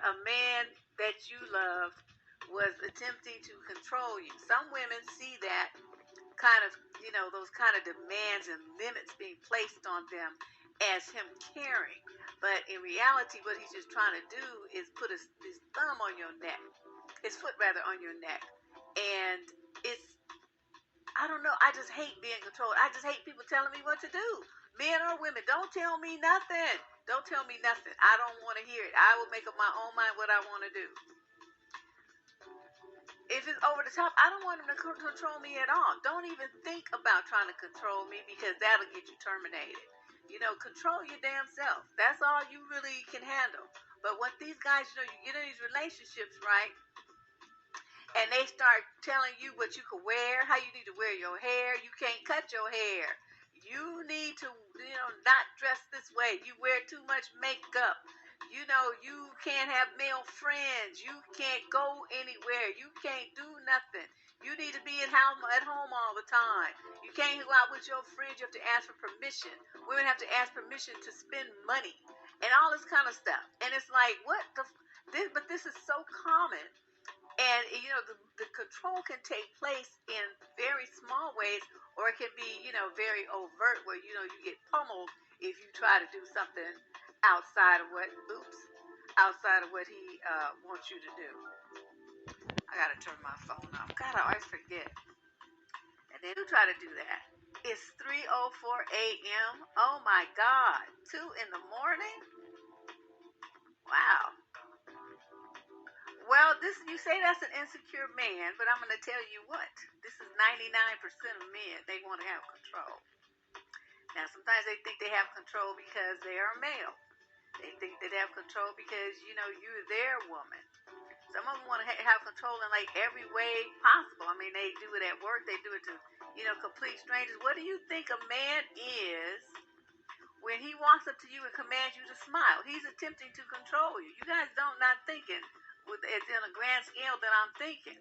a man that you love was attempting to control you. Some women see that kind of, those kind of demands and limits being placed on them as him caring. But in reality, what he's just trying to do is put his thumb on your neck, his foot rather on your neck. And I don't know, I just hate being controlled. I just hate people telling me what to do. Men or women, don't tell me nothing. Don't tell me nothing. I don't want to hear it. I will make up my own mind what I want to do. If it's over the top, I don't want them to control me at all. Don't even think about trying to control me, because that'll get you terminated. Control your damn self. That's all you really can handle. But what these guys, you get in these relationships, right? And they start telling you what you can wear, how you need to wear your hair. You can't cut your hair. You need to, not dress this way. You wear too much makeup. You can't have male friends. You can't go anywhere. You can't do nothing. You need to be at home all the time. You can't go out with your friends. You have to ask for permission. Women have to ask permission to spend money and all this kind of stuff. And it's like, but this is so common. And, the control can take place in very small ways, or it can be, very overt, where, you get pummeled if you try to do something outside of what he wants you to do. I got to turn my phone off. God, I always forget. And then you try to do that. It's 3:04 a.m. Oh, my God. 2 in the morning? Wow. Well, you say that's an insecure man, but I'm going to tell you what. This is 99% of men. They want to have control. Now, sometimes they think they have control because they are male. They think they have control because, you're their woman. Some of them want to have control in, every way possible. I mean, they do it at work. They do it to, complete strangers. What do you think a man is when he walks up to you and commands you to smile? He's attempting to control you. You guys not thinking it's in a grand scale that I'm thinking.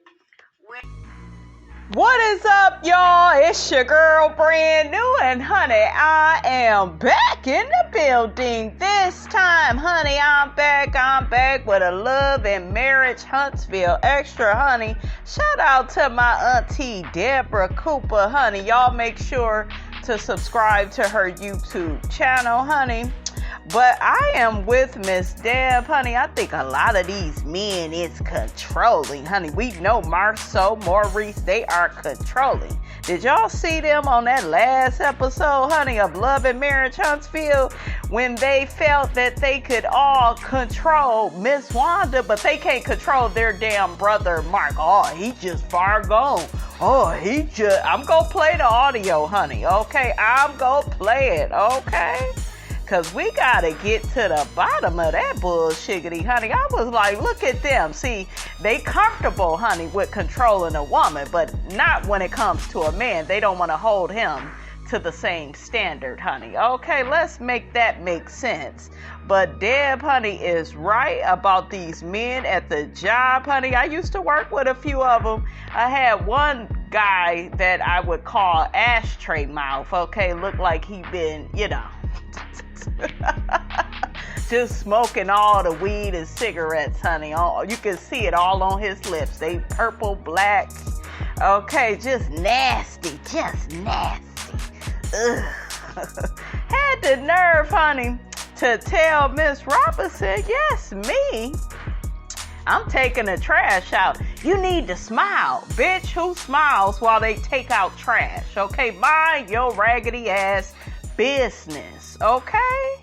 What is up, y'all? It's your girl, Brand New, and honey, I am back in the building. This time, honey, I'm back with a Love and Marriage Huntsville extra, honey. Shout out to my auntie, Deborah Cooper, honey. Y'all make sure to subscribe to her YouTube channel, honey. But I am with Miss Deb, honey. I think a lot of these men is controlling, honey. We know Marceau, Maurice, they are controlling. Did y'all see them on that last episode, honey, of Love and Marriage Huntsville, when they felt that they could all control Miss Wanda, but they can't control their damn brother Mark? Oh, he just far gone. Oh, I'm gonna play the audio, honey, okay? I'm gonna play it, okay? Because we got to get to the bottom of that bullshiggity, honey. I was like, look at them. See, they comfortable, honey, with controlling a woman, but not when it comes to a man. They don't want to hold him to the same standard, honey. Okay, let's make that make sense. But Deb, honey, is right about these men at the job, honey. I used to work with a few of them. I had one guy that I would call ashtray mouth, okay? Looked like he been, just smoking all the weed and cigarettes, honey. You can see it all on his lips. They purple, black. Okay, just nasty. Ugh. Had the nerve, honey, to tell Miss Robinson, yes, me, I'm taking the trash out. You need to smile. Bitch, who smiles while they take out trash? Okay, mind your raggedy ass business, okay?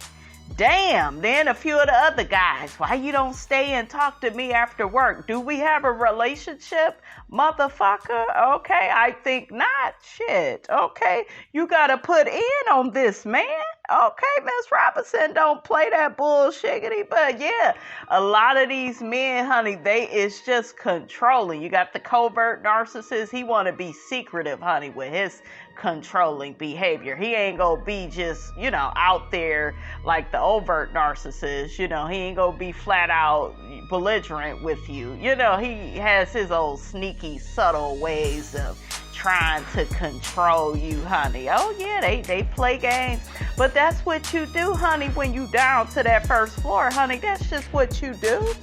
Damn. Then a few of the other guys, why you don't stay and talk to me after work? Do we have a relationship, motherfucker? Okay, I think not. Shit, okay? You gotta put in on this, man. Okay, Miss Robinson, don't play that bullshiggity. But yeah, a lot of these men, honey, is just controlling. You got the covert narcissist. He want to be secretive, honey, with his controlling behavior. He ain't gonna be just, out there like the overt narcissist. He ain't gonna be flat out belligerent with you. He has his old sneaky, subtle ways of trying to control you, honey. Oh yeah, they play games, but that's what you do, honey, when you down to that first floor, honey. That's just what you do.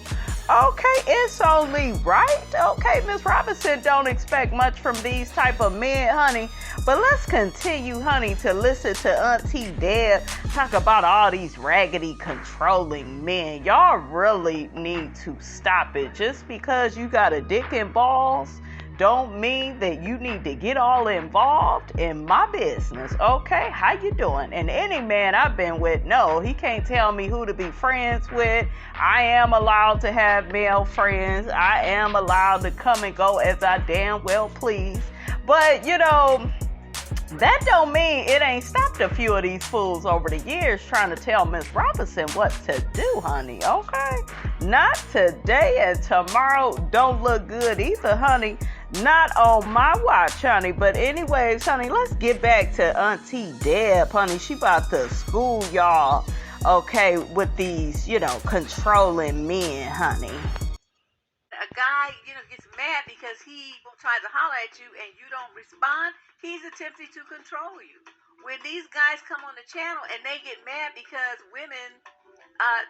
Okay, it's only right. Okay, Miss Robinson don't expect much from these type of men, honey. But let's continue, honey, to listen to Auntie Deb talk about all these raggedy controlling men. Y'all really need to stop it. Just because you got a dick and balls don't mean that you need to get all involved in my business. Okay, how you doing? And any man I've been with, no, he can't tell me who to be friends with. I am allowed to have male friends. I am allowed to come and go as I damn well please. But that don't mean it ain't stopped a few of these fools over the years trying to tell Miss Robinson what to do, honey, okay? Not today, and tomorrow don't look good either, honey. Not on my watch, honey. But anyways, honey, let's get back to Auntie Deb, honey. She about to school y'all, okay, with these, controlling men, honey. A guy, gets mad because he tries to holler at you and you don't respond. He's attempting to control you. When these guys come on the channel and they get mad because women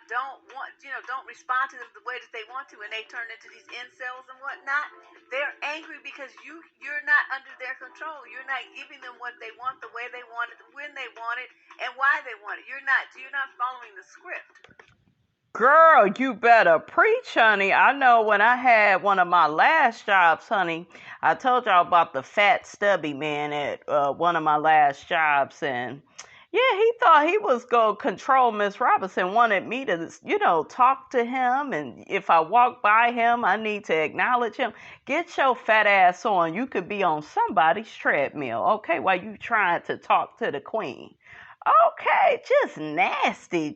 don't respond to them the way that they want to, and they turn into these incels and whatnot, they're angry because you're not under their control. You're not giving them what they want, the way they want it, when they want it, and why they want it. You're not following the script. Girl, you better preach, honey. I know when I had one of my last jobs, honey, I told y'all about the fat, stubby man at one of my last jobs. And yeah, he thought he was going to control Miss Robinson, wanted me to, talk to him. And if I walk by him, I need to acknowledge him. Get your fat ass on. You could be on somebody's treadmill, okay, while you trying to talk to the queen. Okay, just nasty.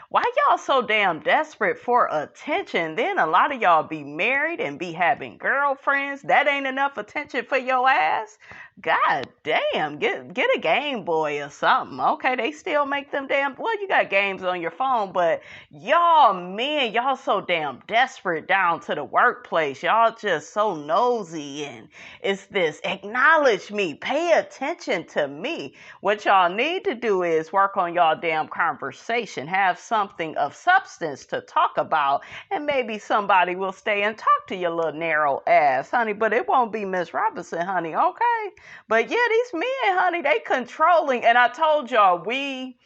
Why y'all so damn desperate for attention? Then a lot of y'all be married and be having girlfriends. That ain't enough attention for your ass? God damn, get a Game Boy or something. Okay, they still make them damn, well, you got games on your phone, but y'all so damn desperate down to the workplace. Y'all just so nosy, and it's this, acknowledge me, pay attention to me. What y'all need to do is work on y'all damn conversation, have something of substance to talk about, and maybe somebody will stay and talk to your little narrow ass, honey, but it won't be Miss Robinson, honey, okay? But yeah, these men, honey, they controlling. And I told y'all, we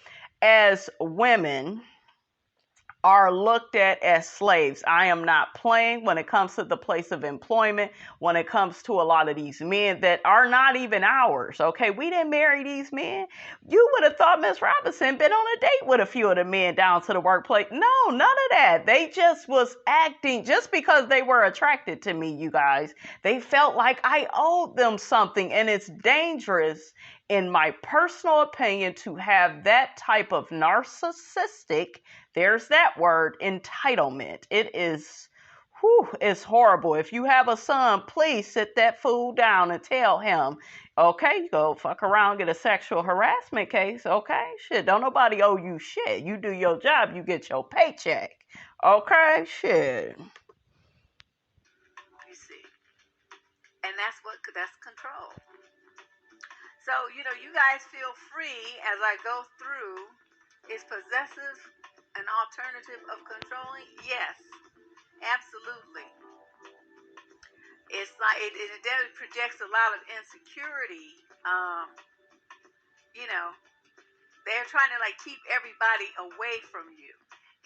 as women are looked at as slaves. I am not playing when it comes to the place of employment, when it comes to a lot of these men that are not even ours, okay? We didn't marry these men. You would have thought Miss Robinson been on a date with a few of the men down to the workplace. No, none of that. They just was acting, just because they were attracted to me, you guys. They felt like I owed them something, and it's dangerous, in my personal opinion, to have that type of narcissistic, there's that word, entitlement. It is, it's horrible. If you have a son, please sit that fool down and tell him, okay, go fuck around, get a sexual harassment case, okay? Shit, don't nobody owe you shit. You do your job, you get your paycheck, okay? Shit. You see, and that's control. So, you guys feel free as I go through. Is possessive an alternative of controlling? Yes, absolutely. It's like it definitely projects a lot of insecurity. They're trying to keep everybody away from you.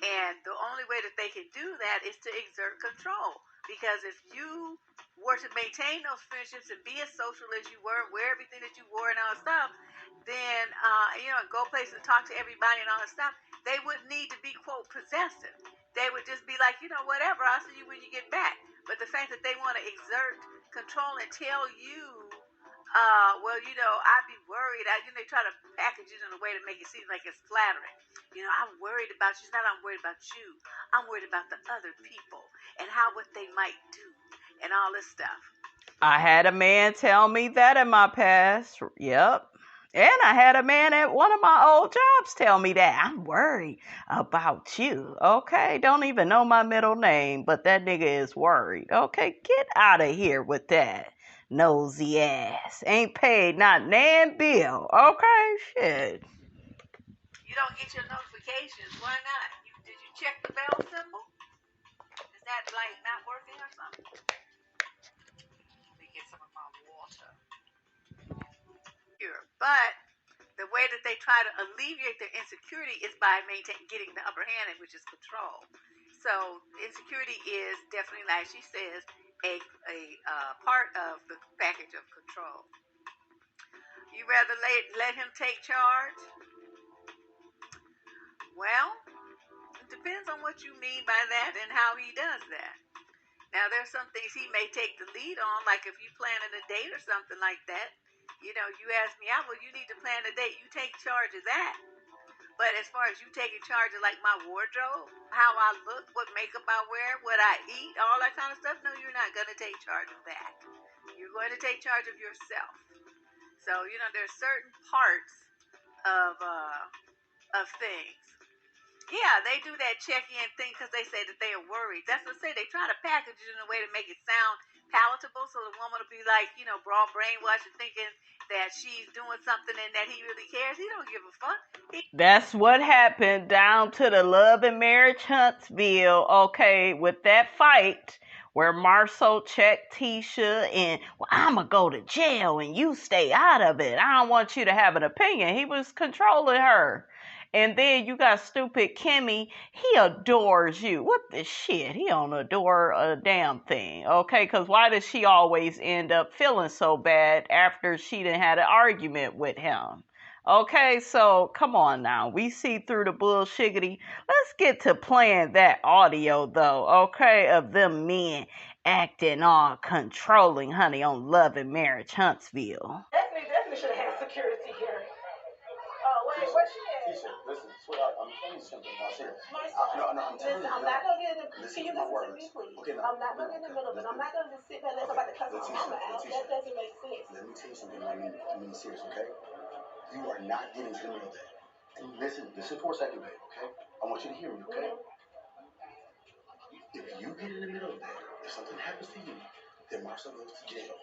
And the only way that they can do that is to exert control. Because if you were to maintain those friendships and be as social as you were, wear everything that you wore and all that stuff, then, go places and talk to everybody and all that stuff, they wouldn't need to be, quote, possessive. They would just be like, whatever, I'll see you when you get back. But the fact that they want to exert control and tell you, I'd be worried. They try to package it in a way to make it seem like it's flattering. I'm worried about you. It's not I'm worried about you. I'm worried about the other people and what they might do and all this stuff. I had a man tell me that in my past. Yep. And I had a man at one of my old jobs tell me that. I'm worried about you. Okay, don't even know my middle name, but that nigga is worried. Okay, get out of here with that. Nosy ass. Ain't paid not nan bill. Okay, shit. You don't get your notifications. Why not? Did you check the bell symbol? Is But the way that they try to alleviate their insecurity is by getting the upper hand, which is control. So insecurity is definitely, like she says, a part of the package of control. You rather let him take charge? Well, it depends on what you mean by that and how he does that. Now, there's some things he may take the lead on, like if you planning a date or something like that. You know, you ask me out, well, you need to plan a date. You take charge of that. But as far as you taking charge of like my wardrobe, how I look, what makeup I wear, what I eat, all that kind of stuff, no, you're not going to take charge of that. You're going to take charge of yourself. So, you know, there's certain parts of things. Yeah, they do that check-in thing because they say that they are worried. That's what I say. They try to package it in a way to make it sound palatable, so the woman will be like, you know, broad brainwashed and thinking that she's doing something and that he really cares. He don't give a fuck. That's what happened down to the Love and Marriage Huntsville, okay, with that fight where Marceau checked Tisha and, well, I'm going to go to jail and you stay out of it. I don't want you to have an opinion. He was controlling her. And then you got stupid Kimmy. He adores you. What the shit? He don't adore a damn thing, okay? Because why does she always end up feeling so bad after she done had an argument with him? Okay, so come on now. We see through the bullshiggity. Let's get to playing that audio, though, okay, of them men acting all controlling, honey, on Love and Marriage Huntsville. Definitely should have had security here. Wait, where's she at? Tisha, listen, sweetheart, I'm telling you something. I'm serious. No, I'm telling you. I'm not going to get in the... Can you listen to me, please? Okay, no, I'm not going to get in the middle of it. I'm not going to just sit there and let somebody cuss my mama out. That doesn't make sense. Let me tell you something. I mean serious, okay? You are not getting to the middle of that. And listen for a second, babe, okay? I want you to hear me, okay? If you get in the middle of that, if something happens to you, then Marcel goes to jail.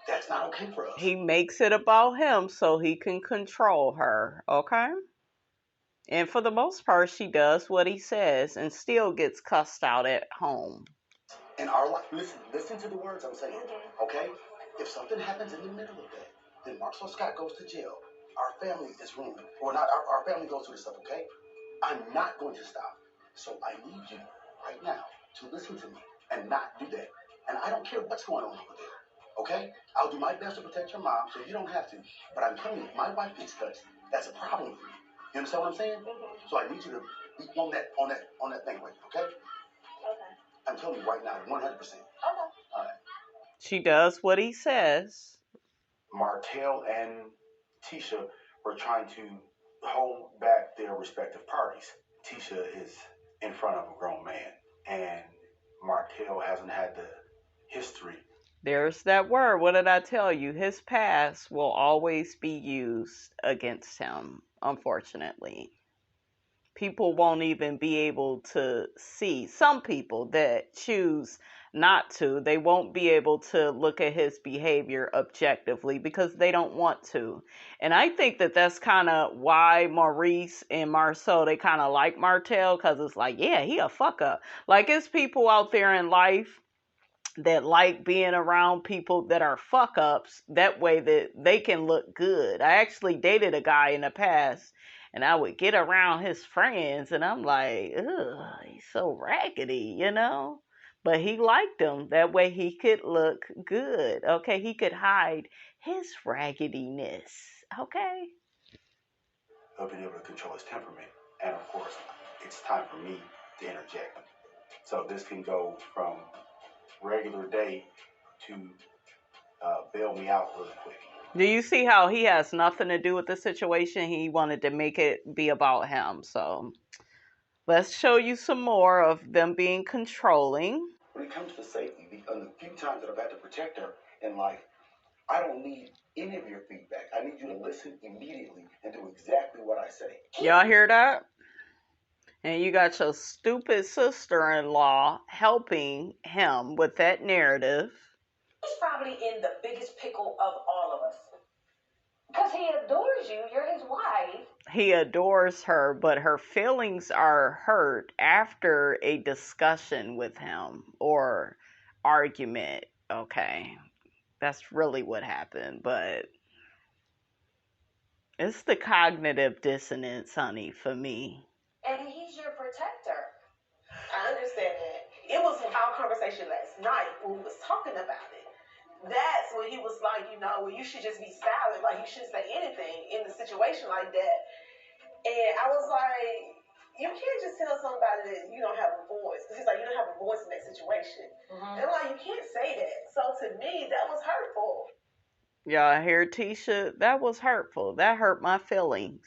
That's not okay for us. He makes it about him so he can control her, okay? And for the most part, she does what he says and still gets cussed out at home. In our life, listen to the words I'm saying, okay? If something happens in the middle of that, then Marcel Scott goes to jail. Our family is ruined. Or not, our family goes through this stuff, okay? I'm not going to stop. So I need you right now to listen to me and not do that. And I don't care what's going on over there. Okay? I'll do my best to protect your mom so you don't have to. But I'm telling you, if my wife gets touched, that's a problem for you. You understand what I'm saying? So I need you to be on that thing with you, okay? Okay. I'm telling you right now, 100%. Okay. All right. She does what he says. Martell and Tisha were trying to hold back their respective parties. Tisha is in front of a grown man, and Martell hasn't had the history. There's that word. What did I tell you? His past will always be used against him, unfortunately. People won't even be able to see. Some people that choose not to, they won't be able to look at his behavior objectively because they don't want to. And I think that that's kind of why Maurice and Marceau, they kind of like Martell, because it's like, yeah, he a fuck up. Like, it's people out there in life that like being around people that are fuck ups, that way that they can look good. I actually dated a guy in the past, and I would get around his friends, and I'm like, ugh, he's so raggedy, you know? But he liked them. That way he could look good, okay? He could hide his raggediness, okay? He'll be able to control his temperament. And of course, it's time for me to interject. So this can go from regular day to bail me out really quick. Do you see how he has nothing to do with the situation? He wanted to make it be about him. So let's show you some more of them being controlling. When it comes to safety, the few times that I've had to protect her in life, I don't need any of your feedback. I need you to listen immediately and do exactly what I say. Y'all hear that? And you got your stupid sister-in-law helping him with that narrative. He's probably in the biggest pickle of all of us. Because he adores you. You're his wife. He adores her, but her feelings are hurt after a discussion with him or argument. Okay. That's really what happened. But It's the cognitive dissonance, honey, for me. And he's your protector. I understand that. It was our conversation last night when we was talking about it. That's when he was like, well, you should just be silent. Like, you shouldn't say anything in a situation like that. And I was like, you can't just tell somebody that you don't have a voice. Because he's like, you don't have a voice in that situation. Mm-hmm. And I'm like, you can't say that. So to me, that was hurtful. Y'all hear Tisha? That was hurtful. That hurt my feelings.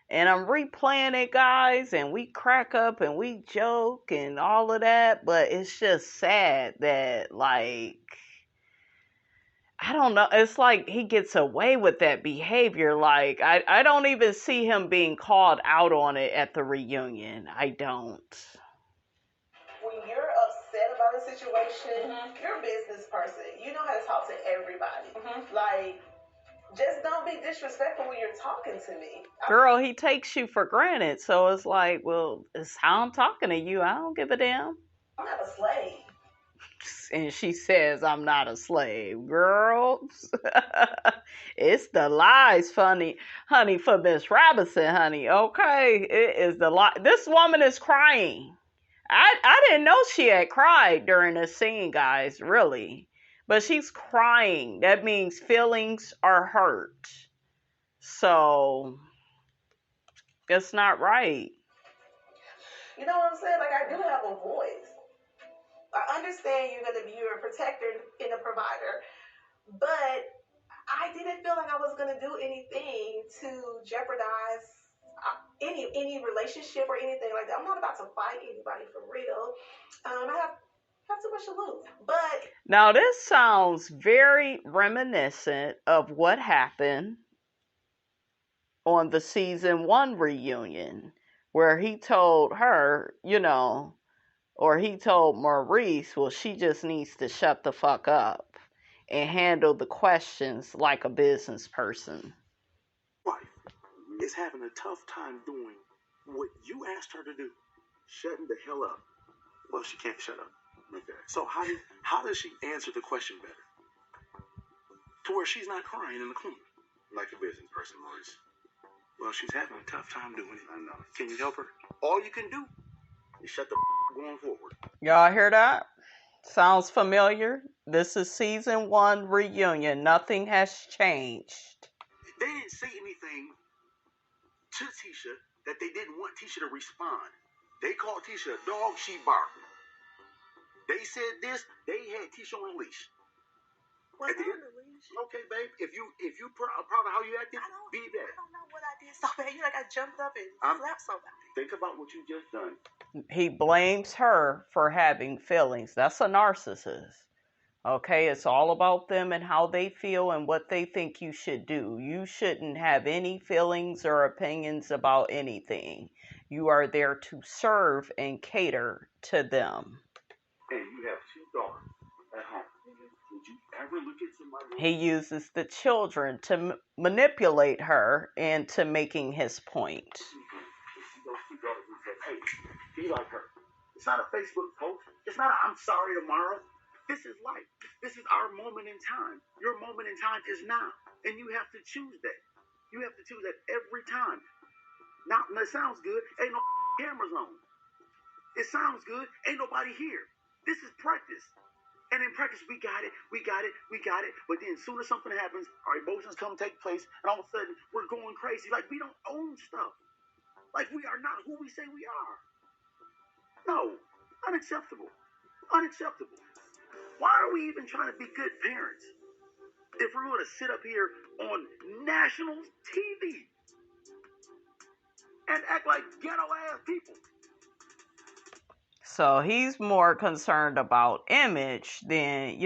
And I'm replaying it, guys, and we crack up and we joke and all of that, but it's just sad that, like, I don't know. It's like he gets away with that behavior. Like, I don't even see him being called out on it at the reunion. I don't. When you're upset about a situation, you're a business person. You know how to talk to everybody. Like, just don't be disrespectful when you're talking to me. Girl, he takes you for granted. So it's like, well, it's how I'm talking to you. I don't give a damn. I'm not a slave. And she says, I'm not a slave. Girl, it's the lies, honey, for Miss Robinson, honey. Okay, it is the lie. This woman is crying. I didn't know she had cried during this scene, guys, really. But she's crying. That means feelings are hurt. So, it's not right. You know what I'm saying? Like, I do have a voice. I understand you're a protector and a provider, but I didn't feel like I was going to do anything to jeopardize any relationship or anything like that. I'm not about to fight anybody for real. I have too much to lose. But now this sounds very reminiscent of what happened on the season 1 reunion, where he told her, or he told Maurice, well, she just needs to shut the fuck up and handle the questions like a business person. Wife is having a tough time doing what you asked her to do, shutting the hell up. Well, she can't shut up. Okay. So how does she answer the question better? To where she's not crying in the corner. Like a business person, Maurice. Well, she's having a tough time doing it. I know. Can you help her? All you can do is shut the going forward. Y'all hear that? Sounds familiar? This is season 1 reunion. Nothing has changed. They didn't say anything to Tisha that they didn't want Tisha to respond. They called Tisha a dog, she barked. They said this, they had Tisha on a leash. was on the leash. Okay, babe. If you proud of how you acted, be that. I don't know what I did so bad. I jumped up and slapped somebody. Think about what you just done. He blames her for having feelings. That's a narcissist. Okay, it's all about them and how they feel and what they think you should do. You shouldn't have any feelings or opinions about anything. You are there to serve and cater to them. And you have 2 daughters at home. Would you ever look at somebody? He uses the children to manipulate her into making his point. Those 2 daughters and say, hey, be like her. It's not a Facebook post. It's not a I'm sorry tomorrow. This is life. This is our moment in time. Your moment in time is now. And you have to choose that. You have to choose that every time. Now, it sounds good. Ain't no cameras on. It sounds good. Ain't nobody here. This is practice. And in practice, we got it. But then as soon as something happens, our emotions come take place. And all of a sudden, we're going crazy. Like we don't own stuff. Like we are not who we say we are. No. Unacceptable. Unacceptable. Why are we even trying to be good parents if we're going to sit up here on national TV and act like ghetto-ass people? So he's more concerned about image than,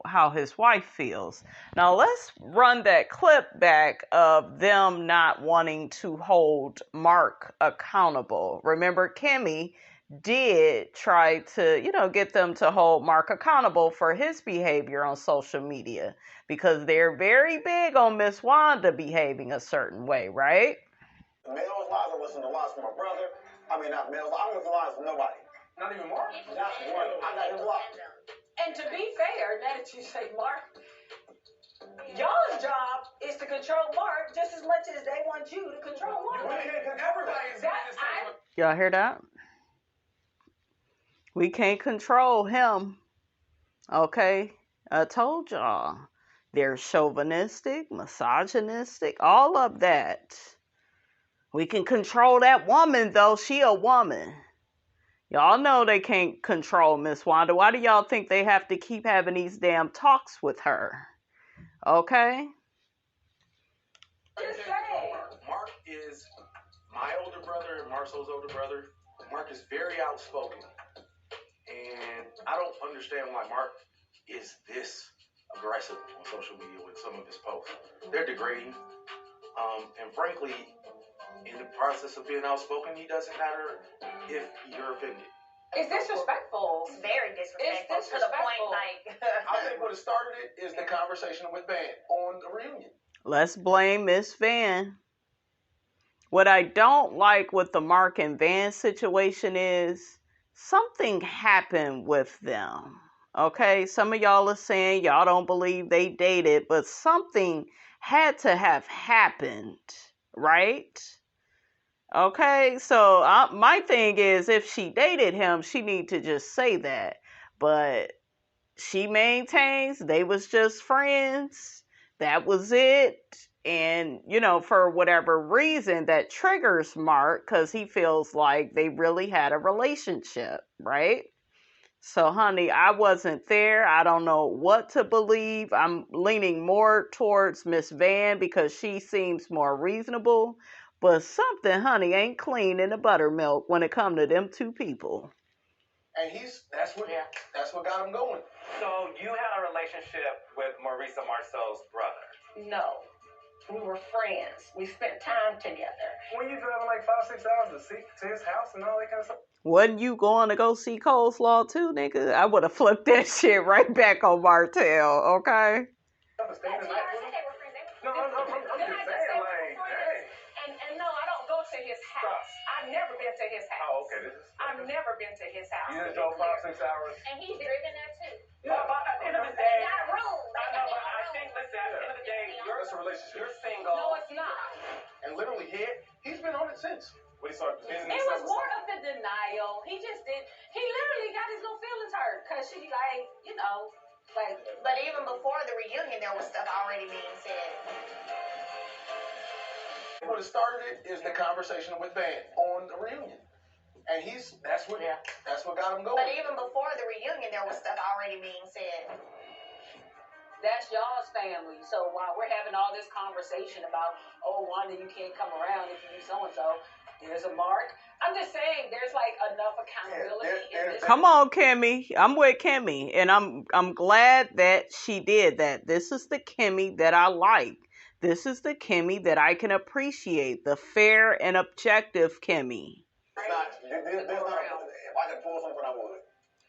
how his wife feels. Now let's run that clip back of them not wanting to hold Mark accountable. Remember, Kimmy did try to, get them to hold Mark accountable for his behavior on social media because they're very big on Miss Wanda behaving a certain way, right? Mel's lies, I listened to lies from my brother. I mean, not Mel's. I don't listen to lies from nobody. Not even Mark? Not one. I got him blocked. And to be fair, now that you say Mark, y'all's job is to control Mark just as much as they want you to control Mark. Everybody's Y'all hear that? We can't control him. Okay? I told y'all. They're chauvinistic, misogynistic, all of that. We can control that woman, though. She a woman. Y'all know they can't control Miss Wanda. Why do y'all think they have to keep having these damn talks with her? Okay? Mark is my older brother and Marcel's older brother. Mark is very outspoken. And I don't understand why Mark is this aggressive on social media with some of his posts. They're degrading. And frankly, in the process of being outspoken, it doesn't matter if you're offended. It's disrespectful. It's very disrespectful. It's to the point, disrespectful. like. I think what started it is the conversation with Van on the reunion. Let's blame Miss Van. What I don't like with the Mark and Van situation is something happened with them. Okay, some of y'all are saying y'all don't believe they dated, but something had to have happened, right? Okay, so my thing is, if she dated him, she need to just say that. But she maintains they was just friends. That was it. And, for whatever reason, that triggers Mark because he feels like they really had a relationship, right? So, honey, I wasn't there. I don't know what to believe. I'm leaning more towards Miss Van because she seems more reasonable. But something, honey, ain't clean in the buttermilk when it come to them two people. And that's what got him going. So you had a relationship with Marisa Marceau's brother? No. We were friends. We spent time together. When you driving like 5-6 hours to his house and all that kind of stuff? Wasn't you going to go see Coleslaw too, nigga? I would have flipped that shit right back on Martell, okay? No, I'm just saying, like, dang. And no, I don't go to his house. I've never been to his house. Oh, okay. I've never been to his house. You just drove 5-6 hours? And he's driven there too. Yeah, but at the end of the day, They got room. I know, but I think, listen, at the end of the day, That's a relationship. you're single. No, it's not. And literally, he's been on it since. What he started business. It was more of the denial. He literally got his little feelings hurt because she like. But even before the reunion, there was stuff already being said. What started it is the conversation with Van on the reunion. And that's what got him going. But even before the reunion, there was stuff already being said. That's y'all's family. So while we're having all this conversation about, oh, Wanda, you can't come around if you do so-and-so, there's a Mark. I'm just saying there's like enough accountability in this. Come on, Kimmy. I'm with Kimmy. And I'm glad that she did that. This is the Kimmy that I like. This is the Kimmy that I can appreciate. The fair and objective Kimmy. If I could pull something, I would.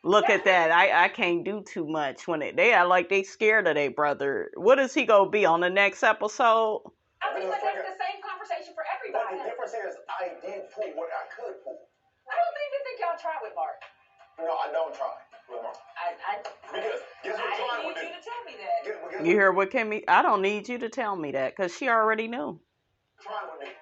Look at that. I can't do too much when they act like they scared of their brother. What is he going to be on the next episode? I mean, but that's the same conversation for everybody. But the difference is I did pull what I could pull. I don't even think y'all try with Mark. No, I don't try with Mark. Because guess what I trying need with you to tell me that. You hear what Kimmy? I don't need you to tell me that because she already knew. Trying with me.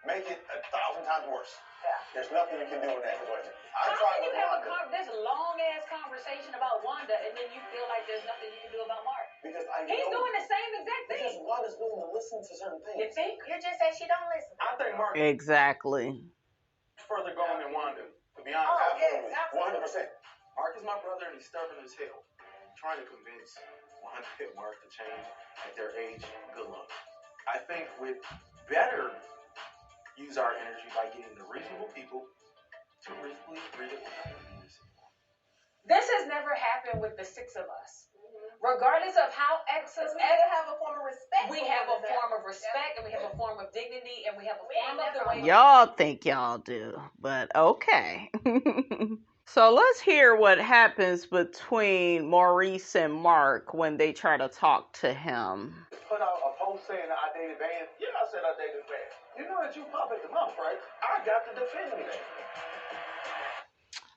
Make it 1,000 times worse. Yeah. There's nothing you can do in that situation. How can you have this long-ass conversation about Wanda and then you feel like there's nothing you can do about Mark? Because I know. He's doing the same exact thing. Because Wanda's willing to listen to certain things. You think? You just said she don't listen. I think Mark Exactly. is further going than Wanda, to be honest. Oh, Absolutely. yes, 100%. Mark is my brother and he's stubborn as hell. Trying to convince Wanda and Mark to change at their age, good luck. I think we'd better use our energy by getting the reasonable people to reasonably agree that we're not doing this anymore. This has never happened with the six of us. Regardless of how exes have a form of respect. we have a form of respect and we have a form of dignity and we have a form of the way. Y'all think y'all do, but okay. So let's hear what happens between Maurice and Mark when they try to talk to him. Put out a post saying that I dated Van. Yeah, I said I dated Van. You know that you pop at the mouth, right? I got to defend me.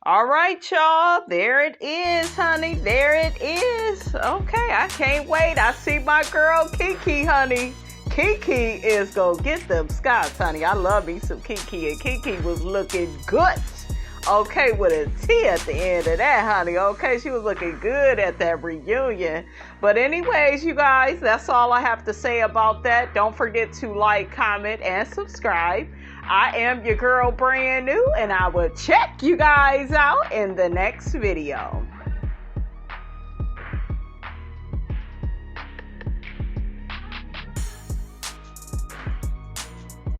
All right, y'all. There it is, honey. There it is. Okay, I can't wait. I see my girl Kiki, honey. Kiki is gonna get them Scots, honey. I love me some Kiki, and Kiki was looking good. Okay, with a T at the end of that, honey. Okay, she was looking good at that reunion. But anyways, you guys, that's all I have to say about that. Don't forget to like, comment, and subscribe. I am your girl, Brand New, and I will check you guys out in the next video.